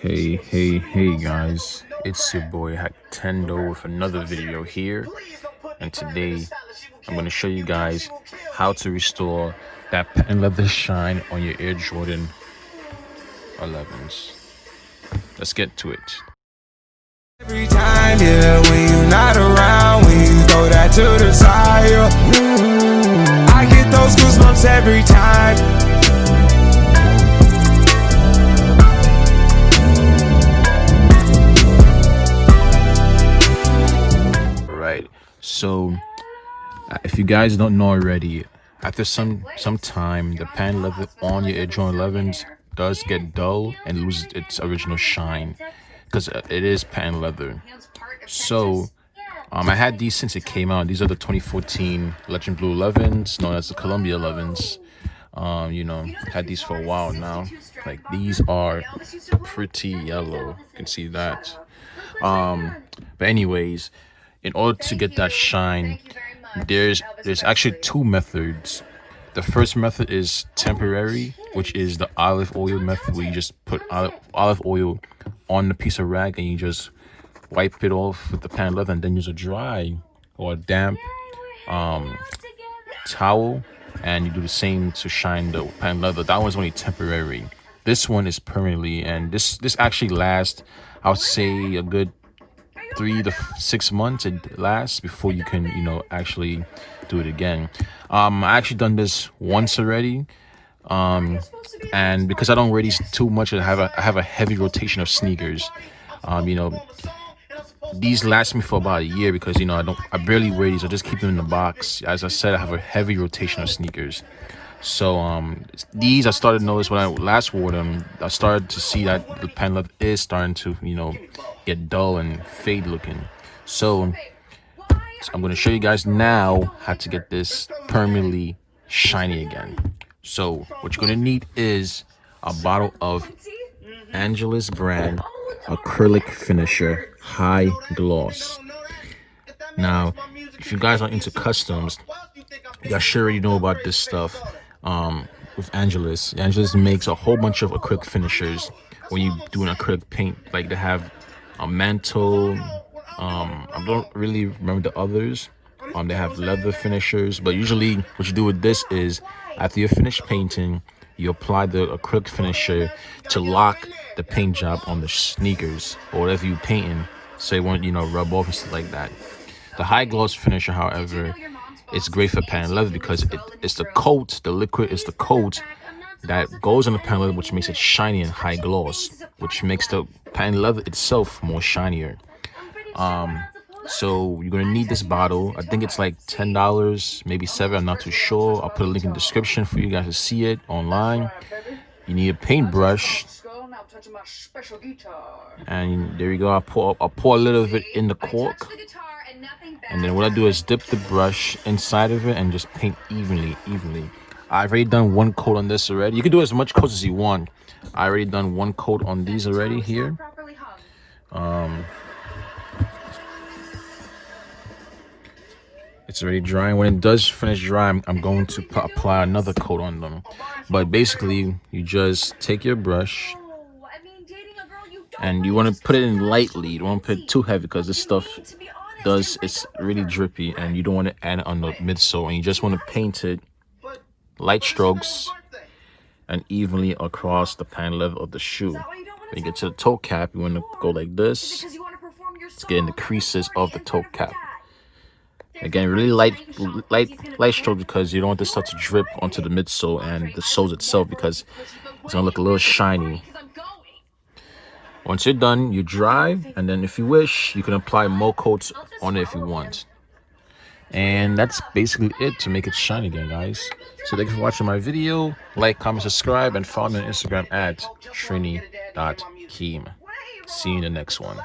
Hey guys, it's your boy Hacktendo with another video here, and today I'm going to show you guys how to restore that patent leather shine on your Air Jordan 11s. Let's get to it. Every time, yeah, when you're not around, when you throw that to the side, I get those goosebumps every time. Right, so if you guys don't know already, after some time, the patent leather on your Air Jordan 11s does get dull and loses its original shine because it is patent leather. So I had these since it came out. These are the 2014 Legend Blue 11s, known as the Columbia 11s. Had these for a while now. Like, these are pretty yellow. You can see that. But anyways, in order to get that shine, there's actually two methods. The first method is temporary, which is the olive oil method, where you just put olive oil on the piece of rag and you just wipe it off with the patent leather, and then use a dry or a damp towel, and you do the same to shine the patent leather. That one's only temporary. This one is permanently, and this actually lasts, I would say, a good 3 to 6 months it lasts before you can actually do it again. I actually done this once already, and because I don't wear these too much, I have a heavy rotation of sneakers. These last me for about a year because I barely wear these. I just keep them in the box. As I said, I have a heavy rotation of sneakers. So these, I started to notice when I last wore them, I started to see that the patent leather is starting to get dull and fade looking. So I'm going to show you guys now how to get this permanently shiny again. So what you're going to need is a bottle of Angelus brand acrylic finisher high gloss. Now, if you guys are into customs, you guys sure already know about this stuff. With Angelus makes a whole bunch of acrylic finishers when you do an acrylic paint. Like, they have a mantle, I don't really remember the others. They have leather finishers, but usually what you do with this is, after you're finished painting, you apply the acrylic finisher to lock the paint job on the sneakers or whatever you're painting, so it won't rub off and stuff like that. The high gloss finisher, however, it's great for patent leather because it's the coat, the liquid is the coat that goes on the patent leather, which makes it shiny and high gloss, which makes the patent leather itself more shinier. So you're gonna need this bottle. I think it's like $10, maybe $7, I'm not too sure. I'll put a link in the description for you guys to see it online. You need a paintbrush, and there you go. I'll pour a little of it in the cork, and then what I do is dip the brush inside of it and just paint evenly. I've already done one coat on this already. You can do as much coats as you want. I already done one coat on these already here. It's already drying. When it does finish drying, I'm going to apply another coat on them. But basically, you just take your brush and you want to put it in lightly. You don't want to put it too heavy because this stuff it's really drippy, and you don't want to add it on the midsole. And you just want to paint it light strokes and evenly across the patent leather of the shoe. When you get to the toe cap, you want to go like this to get in the creases of the toe cap. Again, really light stroke, because you don't want this stuff to drip onto the midsole and the soles itself, because it's gonna look a little shiny. Once you're done, you dry, and then if you wish, you can apply more coats on it if you want. And that's basically it to make it shine again, guys. So thank you for watching my video. Like, comment, subscribe, and follow me on Instagram at trini.keem. See you in the next one.